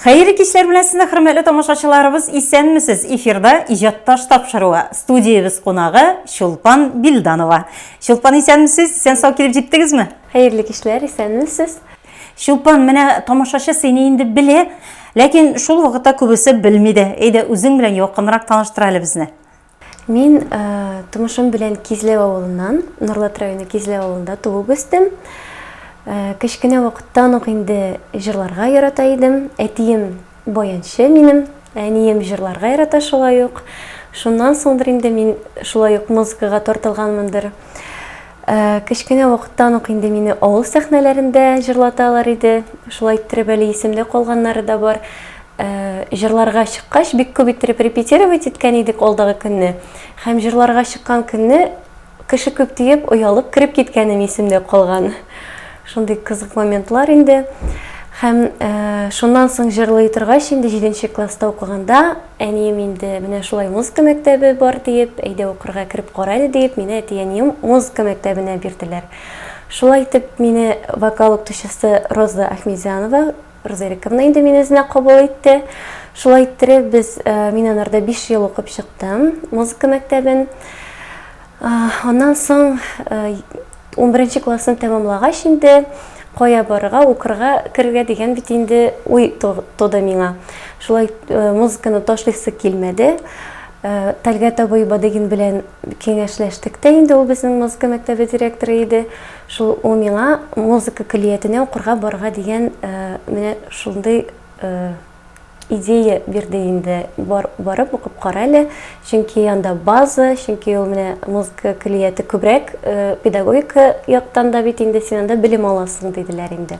Hayırlı kişiler bilen sizin hürmetli tamaşaçılarımız исәнмесез? Эфирда иҗатташ тапшыруы. Студиябыз кунагы Шулпан Билданова. Шулпан исәнмесез? Сен сау килеп җиттегезме? Hayırlı kişiler, исәнмесез? Шулпан, менә тамашачы сине инде белә, ләкин шул вакытта күбесе белмиде. Әйдә, үзең белән якынрак таныштыр әле безне. Мин тумышым белән Кизләү авылыннан, Норлат районы Кизләү авылында туып үстем. Кечкенә вакыттан ук инде җырларга ярата идем. Әтием баянчы минем, әнием җырларга ярата шулай ук. Шуннан соңдыр инде мин шулай ук музыкага тартылганмындыр. Кечкенә вакыттан ук инде мине авыл сәхнәләрендә җырлаталар иде. Шулай иттереп әле исемдә калганнары да бар. Җырларга чыккач, бик күп иттереп репетировать иткән идек алдагы көнне. Һәм җырларга чыккан көнне кеше күп диеп, уялып кирип киткәнем исемдә калган. Шундый кызык моментлар инде. Һәм шуннан соң җырлый торгач, инде 7нче класста укыганда, әнием инде менә шулай музыка мәктәбе бар диеп, әйдә укырга кирип кара әле диеп, мине әти-әнием музыка мәктәбенә бирделәр. Шулай итеп, мине вокал укытучысы Роза Ахмедзянова, Роза Ирековна инде мине үзенә кабул итте. Шулай иттереп, без мин анарда 5 ел укып чыктым музыка мәктәбен. Аннан соң 11нче классын тәмамлагач инде кая барырга, укырга кирергә дигән бит инде уй туды миңа. Шулай музыканы ташлыйсы килмәде. Талгат абый Бадыгин белән киңәшләштек тә инде, ул безнең музыка мәктәбе директоры иде. Шул ул миңа музыка көллиятенә укырга барырга дигән менә шундый идея бирде инде. Барып укып кара әле, чөнки анда база, чөнки ул менә музыка көллияте күбрәк педагогика яктан да бит инде син анда белем аласың диделәр инде.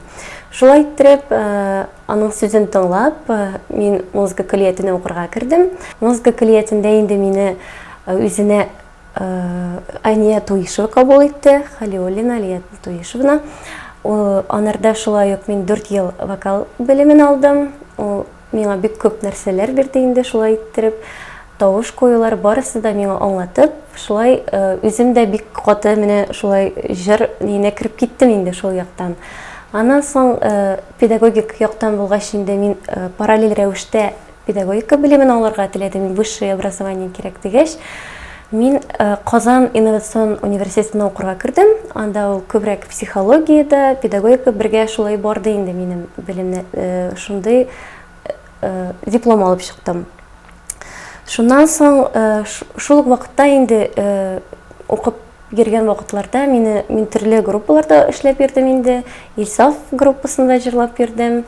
Шулай иттереп, аның сүзен тыңлап, мин музыка көллиятенә укырга кирдем. Музыка көллиятендә инде мине үзенә Ания Туишева кабул итте, Халиуллина Алия Туишевна. Анарда шулай ук мин 4 ел вокал белемен алдым. Миңа бик күп нәрсәләр бирде инде, шулай иттереп, тавыш куюлар барысы да миңа аңлатып, шулай үзем дә бик каты менә шулай җыр нинә кирип киттем инде шул яктан. Аннан соң педагогик яктан булгач инде мин параллель рәвештә педагогика белемен алырга теләдем, высшее образование кирәк дигәч, мин Казан инновацион университетына укырга кирдем. Анда ул күбрәк психологиядә, педагогика бергә шулай барды инде минем белемне, шундый диплом алып чыктым. Шуннан соң шул вакытта инде укып йөргән вакытларда мин төрле группаларда эшләп йөрдем инде. Илсаф группасында җырлап йөрдем.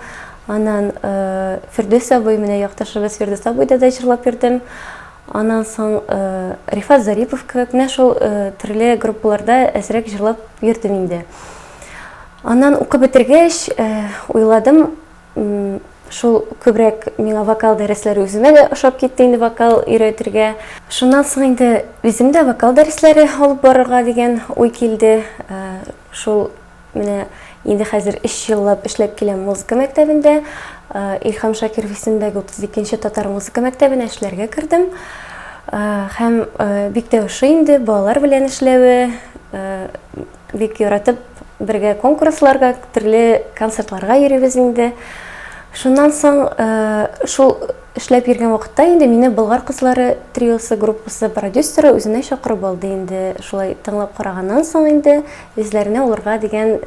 Аннан Фирдәүс абый менә якташыбыз Фирдәүс абыйда да җырлап йөрдем. Аннан соң Рифат Зарипов кебек менә шул төрле группаларда әзрәк җырлап йөрдем инде. Аннан укып бетергәч, уйладым, шул күбрәк миңа вокал дәресләре үземә дә ошап китте инде вокал өйрәтергә. Шуннан соң инде үзем дә вокал дәресләре алып барырга дигән уй килде. Шул менә инде хәзер 3 еллап эшләп киләм музыка мәктәбендә. Илһам Шакиров исемендәге 32нче татар музыка мәктәбенә эшләргә кирдем. Һәм бик тә ошый инде балалар белән эшләве, бик яратып бергә конкурсларга, төрле концертларга йөрибез инде. Шуннан соң шул эшләп йөргән вакытта инде мине Болгар кызлары триосы группасы продюсеры үзенә чакырып алды инде. Шулай тыңлап караганнан соң инде үзләренә алырга дигән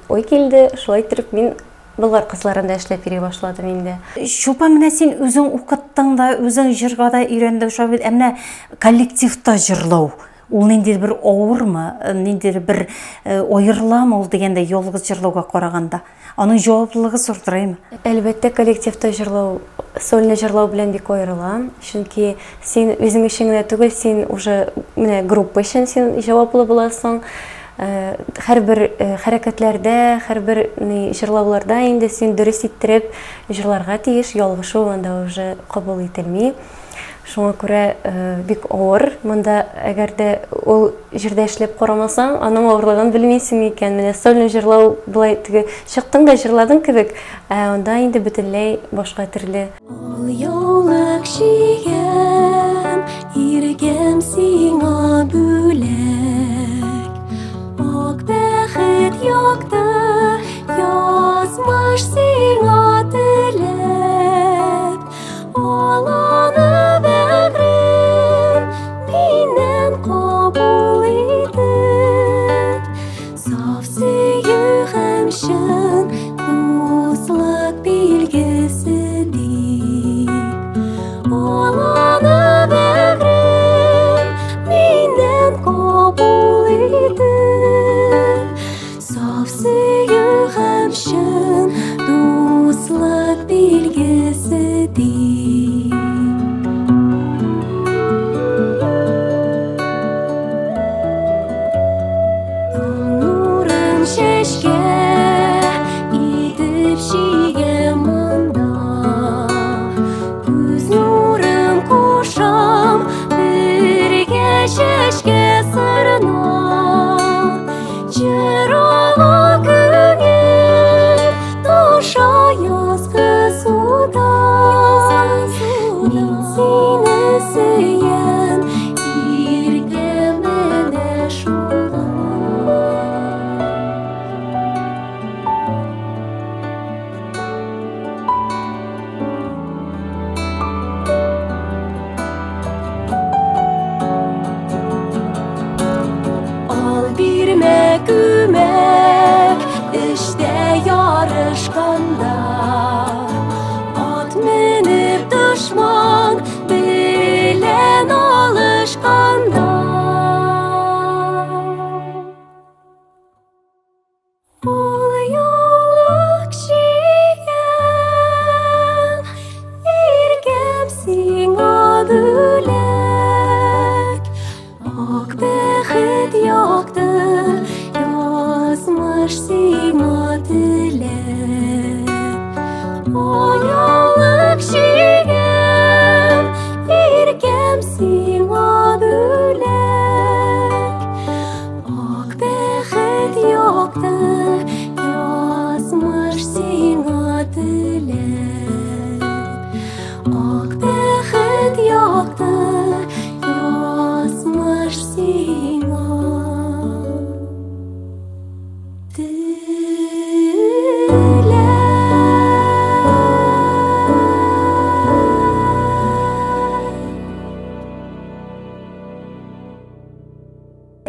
ой килде. Шулай итеп мин Болгар кызларында эшләп йөри башладым инде. Шулпан, менә син үзең укыттың да, үзең җырга да өйрәндең, шулай әмма коллективта җырлау. Ул нинди бер авырмы, нинди бер аерыламы ул дигәндә ялгыз җырлауга караганда? Аның җаваплылыгы сордыраймы? Әлбәттә, коллективта җырлау, сольный җырлау белән бик аерыла. Чөнки син үзең өчен генә түгел, син уже менә группа өчен син җаваплы буласың. Һәрбер хәрәкәтләрдә, һәрбер җырлауларда инде син дөрес иттереп җырларга тиеш, ялгышу анда уже кабул ителми. Шуңа күрә бик авыр. Монда әгәр дә ул җирдә эшләп карамасаң, аның авырлыгын белмисең икән. Менә сольный җырлау булай теге чыктың да җырладың кебек, анда инде бөтенләй башка төрле. Ул яулык чигәм, иргәм сиңа бүләк. Ак бәхет якты, язмыш сиңа теләк. kabul edip saf süyü hem şın dostluk bilgisidir olanı bevrim minden kabul edip saf süyü hem şın dostluk bilgisidir Şeşke sarına Çıralı güngür Taşa yazgı suda Min seni süyen İrgemene şula Kümek işte yarışkanda At minip düşman bilen alışkanda Ol yoluk şiyen İrgemsin adülek Ak behit yaktı Yazmış sina dilek O yoluk şiyen İrgemsin adülek Ak behit yaktı Yazmış sina dilek Ak behit yaktı Yazmış sina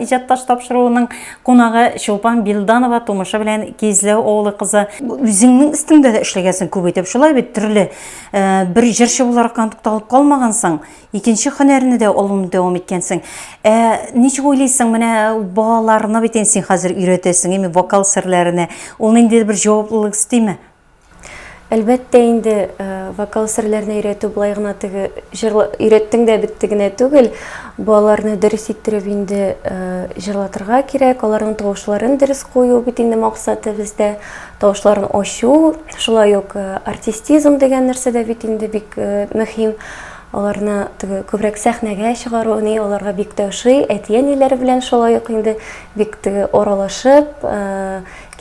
İжатташ тапшыруының қонағы Шолпан Билданова тумышы белән Кезләү авылы кызы. Үзеңнең өстеңдә дә эшләгәнсең күп итеп. Шулай бит төрле бер җырчы буларак тукталып калмагансың. Икенче һөнәрне дә алып дәвам иткәнсең. Ничек уйлыйсың, менә балаларны бит син хәзер өйрәтәсең, вокал серләренә. Ул нинди бер җаваплылык истиме? Әлбәттә инде вокал серләренә өйрәтү булай гына теге өйрәттең дә битте генә түгел. Балаларны дөрес иттереп инде җырлатырга кирәк, аларның тавышларын дөрес кую бит инде максаты бездә. Тавышларын ачу, шулай ук артистизм дигән нәрсә дә бит инде бик мөһим. Аларны теге күбрәк сәхнәгә чыгару, аларга бик тә ошый, әти-әниләре белән шулай ук инде бик теге аралашып,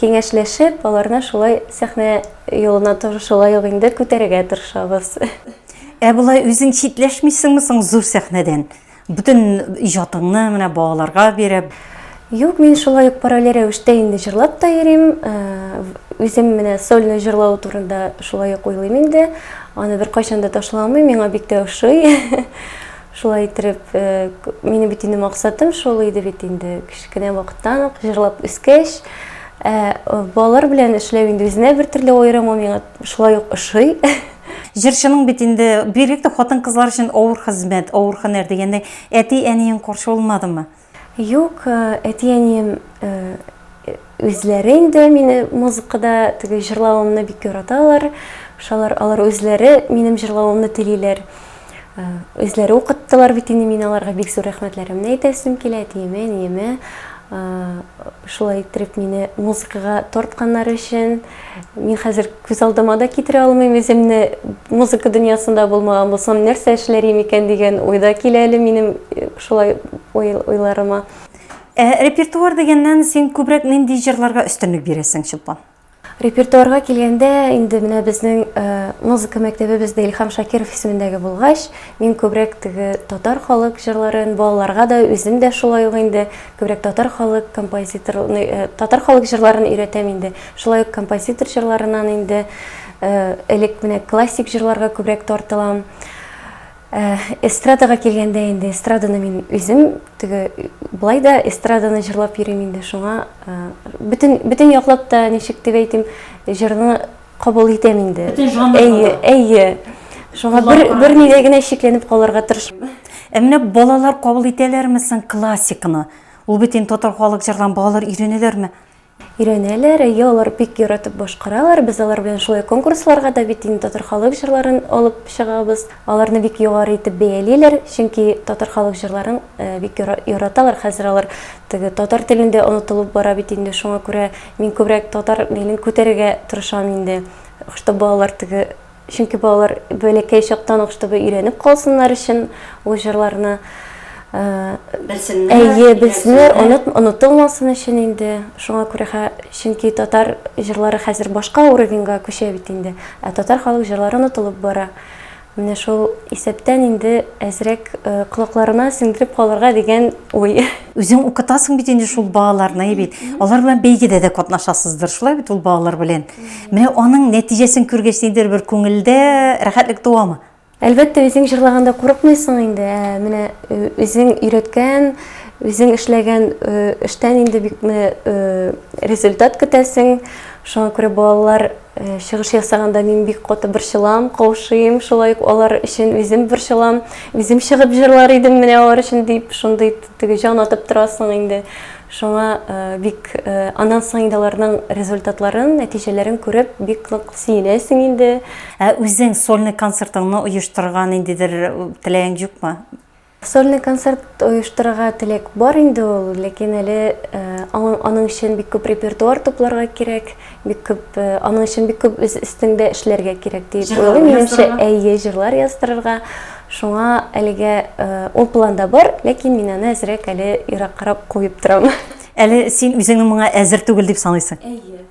киңәшләшеп, аларны шулай сәхнә юлына тоже шулай ук инде күтәрергә тырышабыз. Булай үзең читләшмисеңме соң зур сәхнәдән? Бүтән иҗатыңны менә балаларга биреп. Юк, мин шулай ук параллель рәвештә инде җырлап та йөрим. Үзем менә сольный җырлау турында шулай ук уйлыйм инде. Аны бер кайчан да ташламыйм, миңа бик тә ошый. Шулай итеп, минем бит инде максатым шул иде бит инде кичкенә вакыттан ук җырлап үскәч, балалар белән эшләү инде үзенә бер төрле аерымы миңа шулай ук ошый. Җырчының бит инде биректә хатын-кызлар өчен авыр хезмәт, авыр һөнәр дигәндә әти-әниең каршы булмадымы? Юк, әти-әнием үзләре инде мине музыкада теге җырлавымны бик яраталар. Алар үзләре минем җырлавымны телиләр. Үзләре укыттылар бит инде, мин аларга бик зур рәхмәтләремне әйтәсем килә, әтиемә, әниемә. Шулай итеп мине музыкага тартканнар өчен. Мин хәзер күз алдыма да китерә алмыйм, үземне музыка дөньясында булмаган булсам, нәрсә эшләрем икән дигән уйда килә әле минем шулай уйларыма. Репертуар дигәннән син күбрәк нинди җырларга өстенлек бирәсең, Шолпан? Репертуарга килгәндә, инде менә безнең музыка мәктәбебездә Илһам Шакиров исемендәге булгач, мин күбрәк теге татар халык җырларын балаларга да, үзем дә шулай ук инде күбрәк татар халык җырларын өйрәтәм инде. Шулай ук композитор җырларыннан инде элек менә классик җырларга күбрәк тартылам. Эстрадага келгенде инде эстраданы мен үзем теге булай да эстраданы җырлап йөрим инде шуңа бөтен яклап та ничек дип әйтим җырны кабул итәм инде. Бөтен жанрларда. Әйе. Шуңа бер нидә генә шикләнеп калырга тырышам. Менә балалар кабул итәләрме соң классиканы? Ул бит инде татар халык җырларын балалар өйрәнәләрме? Өйрәнәләр, алар бик яратып башкаралар. Без алар белән шулай конкурсларга да бит инде татар халык җырларын алып чыгабыз. Аларны бик югары итеп бәялиләр, чөнки татар халык җырларын бик яраталар. Хәзер алар теге татар телендә онытылып бара бит инде. Шуңа күрә мин күбрәк татар телен күтәрергә тырышам инде. Чтобы балалар теге, чөнки балалар бәләкәй чактан ук чтобы өйрәнеп калсыннар өчен ул җырларны әйе белсеннәр, онытылмасын өчен инде. Шуңа күрә чөнки татар җырлары хәзер башка уровеньга күчә бит инде. Татар халык җырлары онытылып бара. Менә шул исәптән инде әзрәк колакларына сеңдереп калырга дигән уй. Үзең укытасың бит инде шул балаларны бит. Алар белән бәйгедә дә катнашасыздыр, шулай бит ул балалар белән. Менә аның нәтиҗәсен күргәч инде бер күңелдә рәхәтлек туамы? Әлбәттә, үзең җырлаганда курыкмыйсың инде. Менә үзең өйрәткән, үзең эшләгән эштән инде бик результат көтәсең. Шуңа күрә балалар чыгыш ясаганда мин бик каты борчылам, каушыйм, шулай алар өчен үзем борчылам. Үзем чыгып җырлар идем менә алар өчен дип, шундый теге җан атып торасың инде. Шуңа бик аннан соң инде аларның результатларын, нәтиҗәләрен күреп бик сөенәсең инде. Үзең сольный концертыңны оештырган индидер теләгең юкмы? Сольный концерт оештырырга теләк бар инде ул, ләкин әле аның өчен бик күп репертуар тупларга кирәк, бик күп аның өчен бик күп өстендә эшләргә кирәк дип уйлыйм. Минемчә, әйе, җырлар яздырырга. Шуңа әлегә ул планда бар, ләкин мин аны әзрәк әле ераккарак куеп торам. Әле син үзеңне моңа әзер түгел дип саныйсың? Әйе.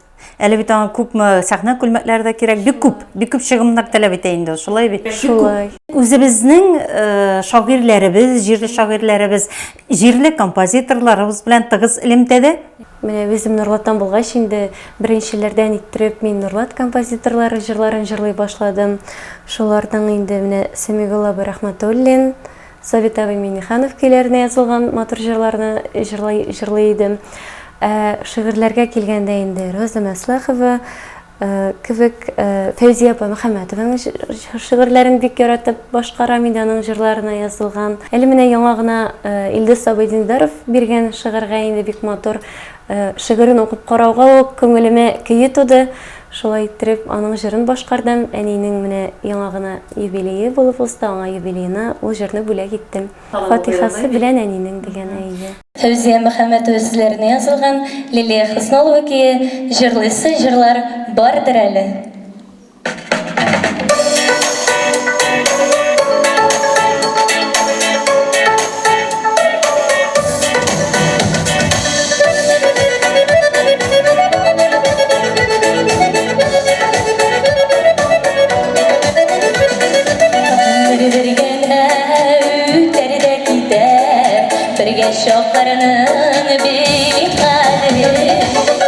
Әле бит аңа күпме сәхнә күлмәкләре дә кирәк, бик күп чыгымнар таләп итә инде, шулай бит. Шулай. Үзебезнең шагыйрьләребез, җирле шагыйрьләребез, җирле композиторларыбыз белән тыгыз элемтәдә. Менә үзем Нурлаттан булгач инде беренчеләрдән иттереп мин Нурлат композиторлары җырларын җырлый башладым. Шулардан инде менә Сәмигулла Рахматуллин, Советовый Миниханов көйләренә язылган матур җырларны җырлый идем. Шигырьләргә килгәндә инде Роза Мәсләхова кебек Фәүзия апа Мөхәммәтованың шигырьләрен бик яратып башкарам инде, аның җырларына язылган. Әле менә яңа гына Илдус Абайдиндаров биргән шигырьгә инде бик матур шигырен укып карауга ук күңелемә көе туды. Шулай иттереп аның җырын башкардым. Әнинең менә яңа гына юбилее булып узды, аңа юбилеена ул җырны бүләк иттем. Фатихасы белән әнинең дигән әйе. Фәүзия Мөхәммәтова сүзләренә язылган Лилия Хөснолова көе җырлыйсы җырлар бардыр әле. Şoklarının bir kaderi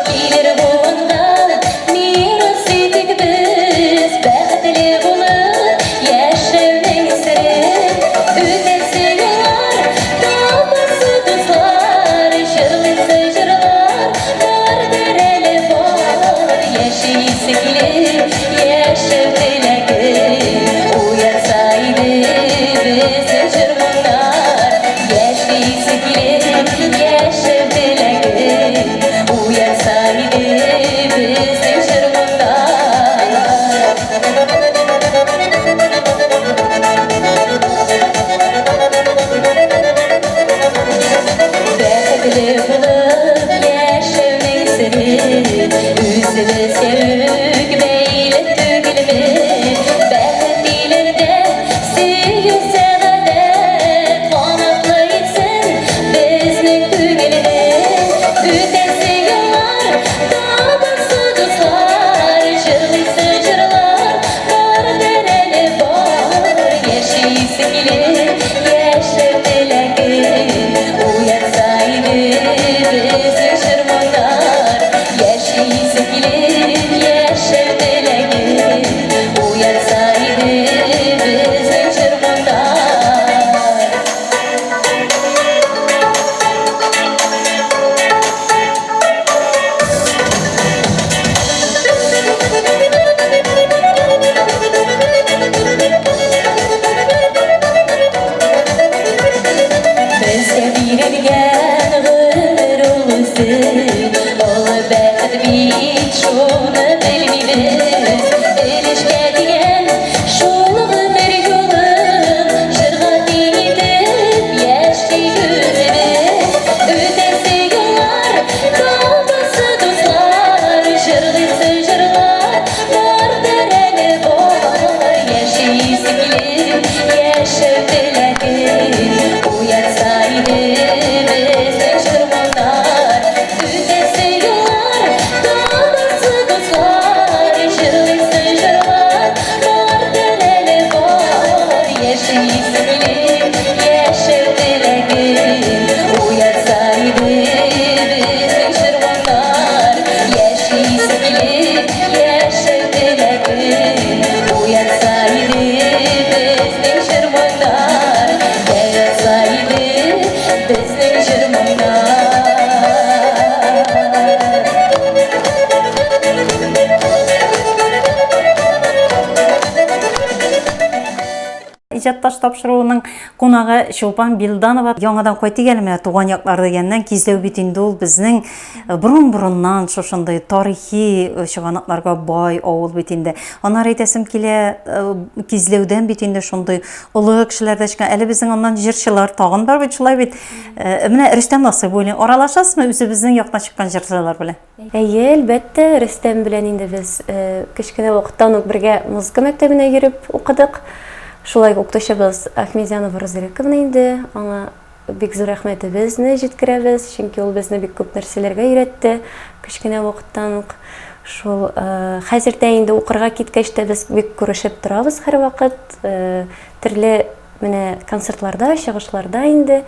gelir bundan mirasıydık biz bəxtli bulur yaşamın sırrı ötesinin var babası dostlar şırlısı jırlar vardır eli var yaşayısıklı yaşam dilegi uyansaydı bizim jırmınlar yaşayısıklı yaşam dilegi uyansaydı иҗатташ тапшыруының кунагы Чулпан Билданова. Яңадан кайтып келме туган яклар дигәннән кизләү бит инде ул безнең бурын-бурыннан шушындай тарихи чыганакларга бай авыл бит инде. Аннары әйтәсем килә, кизләүдән бит инде шундый олы кешеләр дә чыккан. Әле безнең аннан җырчылар тагын бар бит, шулай бит. Менә Рөстәм Насыйп буйлый аралашасызмы үзебезнең яктан чыккан җырчылар белән? Әйе, әлбәттә, Рөстәм белән инде без кечкенә вакыттан ук бергә музыка мәктәбенә йөреп укыдык. Шулай укытучыбыз Ахмедзянова Розыриковна инде, аңа бик зур рәхмәтебезне җиткерәбез, чөнки ул безне бик күп нәрсәләргә өйрәтте кечкенә вакыттан ук. Шул хәзердә инде укырга киткәч тә без бик күрешеп торабыз һәр вакыт, төрле менә концертларда, чыгышларда инде.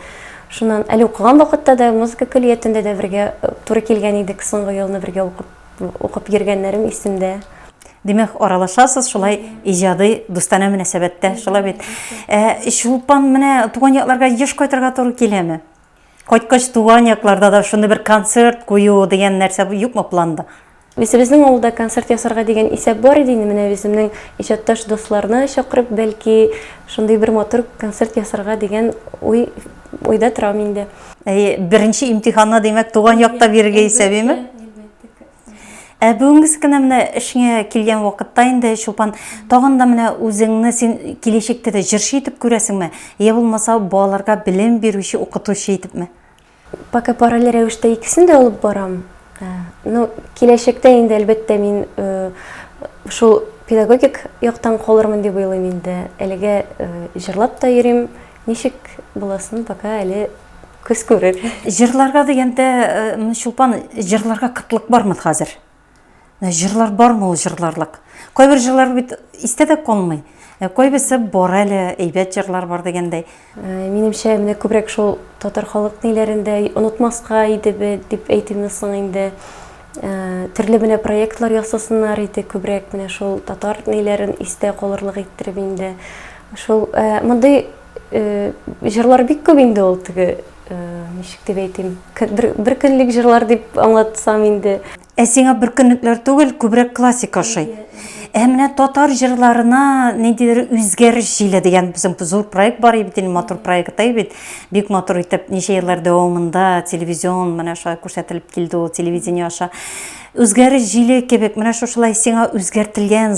Шуннан әле укыган вакытта да музыка көллиятендә дә бергә туры килгән идек, соңгы елны бергә укып йөргәннәрем исемдә. Димәк, аралашасыз шулай иҗади дустана мөнәсәбәттә, шулай бит. Чулпан менә туган якларга еш кайтырга туры киләме? Кайткач туган якларда да шундый бер концерт кую дигән нәрсә юкмы планда? Безнең авылда концерт ясарга дигән исәп бар иде, менә безнең иҗатташ дусларны чакырып, бәлки шундый бер мотор концерт ясарга дигән уйда торам инде. Беренче имтиханны димәк туган якта бирергә исәбеме? Бүгенге көнне менә эшеңә килгән вакытта инде Чулпан, тагын да менә үзеңне син киләчәктә дә җырчы итеп күрәсеңме? Я булмаса балаларга белем бирүче, укытучы итепме? Пока параллель рәвештә икесен дә алып барам. Ну, киләчәктә инде әлбәттә мин шул педагогик яктан калырмын дип уйлыйм инде. Әлегә җырлап та йөрим. Ничек буласын, пока әле күз күрер. Җырларга дигәндә, Чулпан, җырларга кытлык бармы хәзер? Җырлар бармы ул җырларлык? Кайбер җырлар бит истә дә калмый. Кайбысы бар әле, әйбәт җырлар бар дигәндәй. Минемчә, менә күбрәк шул татар халык ниләрендә онытмаска иде дип әйтәм соң инде. Төрле менә проектлар ясасыннар иде, күбрәк менә шул татар ниләрен истә калырлык иттереп инде. Шул мондый җырлар бик күп инде ул теге, ничек дип әйтим, бер көнлек җырлар дип аңлатсам инде. Сиңа бер көнлекләр түгел, күбрәк классика ошый. Менә татар җырларына ниндидер үзгәреш җиле дигән безнең зур проект бар бит, матур проект бит. Бик матур итеп ничә еллар дәвамында телевизион менә шулай күрсәтелеп килде ул телевидение аша. Үзгәреш җиле кебек менә шулай сиңа үзгәртелгән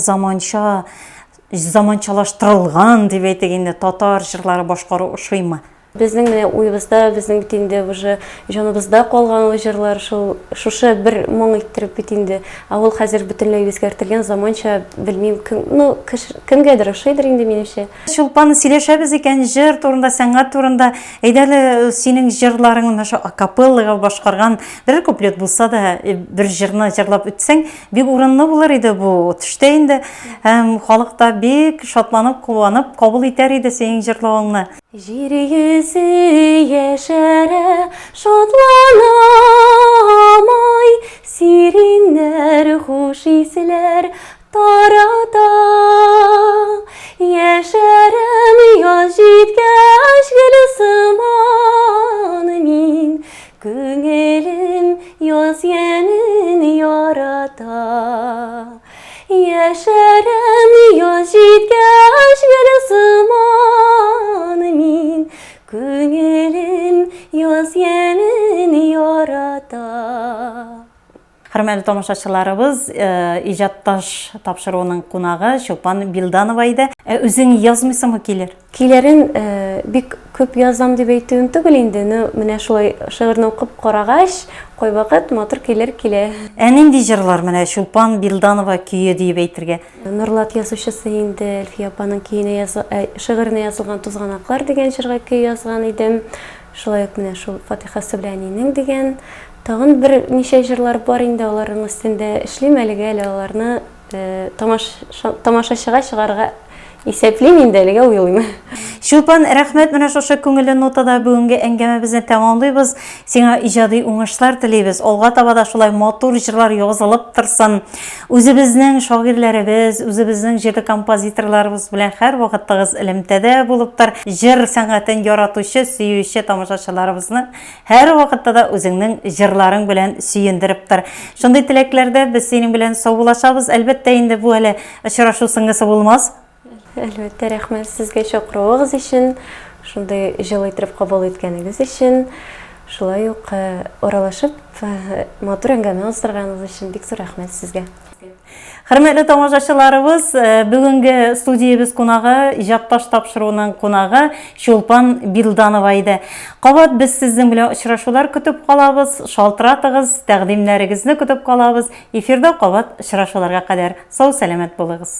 заманчалаштырылган дип әйтик инде татар җырлары башкару ошыймы? Безнең менә уйыбызда, безнең бит инде уже җаныбызда калган ул җырлар шушы бер моң иттереп бит инде. Ул хәзер бөтенләй үзгәртелгән заманча, белмим, кемгәдер ошыйдыр инде минемчә. Чулпан, сөйләшәбез икән җыр турында, сәнгать турында. Әйдәле синең җырларың менә шу акапеллага башкарган бер куплет булса да, бер җырны җырлап үтсәң, бик урынлы булыр иде бу төштә инде. Һәм халык та бик шатланып, куанып кабул итәр иде синең җырлавыңны. Җир йөзе яшәрә, шатлана май, сириннәр, хуш исләр тарата. Яшәрәм яз җиткәч гөл сыман мин, күңелем яз янын ярата. Яшәрәм яз җиткәч гөл сыман мин, күңелем яз янын ярата. Хөрмәтле тамашачыларыбыз, иҗатташ тапшыруының кунагы Чулпан Билданова иде. Үзең язмыйсыңмы килер? Килерен бик күп язам дип әйтүем түгел инде. Менә шулай шигырьне укып карагач, кайвакыт матур килә. Нинди җырлар менә Чулпан Билданова көе дип әйтергә? Нурлат язучысы инде Әлфия апаның көенә шигырьне язылган Тузганаклар дигән җырга көй язган идем. Шулай ук менә шул Фатиха Сөбрәнинең дигән тагын бер ничә җырлар бар инде, аларның өстендә эшлим әлегә, аларны тамашачыга чыгарга исәплим инде әлегә уйлыйм. Чулпан, рәхмәт, менә шушы күңелле нотада бүгенге әңгәмәбезне тәмамлыйбыз. Сиңа иҗади уңышлар телибез. Алга таба да шулай матур җырлар язылып торсын. Үзебезнең шагыйрьләребез, үзебезнең җырлы композиторларыбыз белән һәр вакытыгыз элемтәдә булып тор. Җыр сәнгатен яратучы, сөюче тамашачыларыбызны һәр вакытта да үзеңнең җырларың белән сөендереп тор. Шундый теләкләрдә без синең белән саулашабыз. Әлбәттә инде бу әле очрашу сыңгысы булмас. Әлбәттә, рәхмәт сезгә чакыруыгыз өчен, шундай җылы итеп кабул иткәнегез өчен, шулай ук аралашып матур әңгәмә уздырганыгыз өчен бик зур рәхмәт сезгә. Хөрмәтле тамашачыларыбыз, бүгенге студиябыз кунагы, иҗат таш тапшыруның кунагы Чулпан Билданова иде. Кабат без сезнең белән очрашулар көтеп калабыз, шалтыратыгыз, тәкъдимнәрегезне көтеп калабыз. Эфирда кабат очрашуларга кадәр сау сәламәт булыгыз.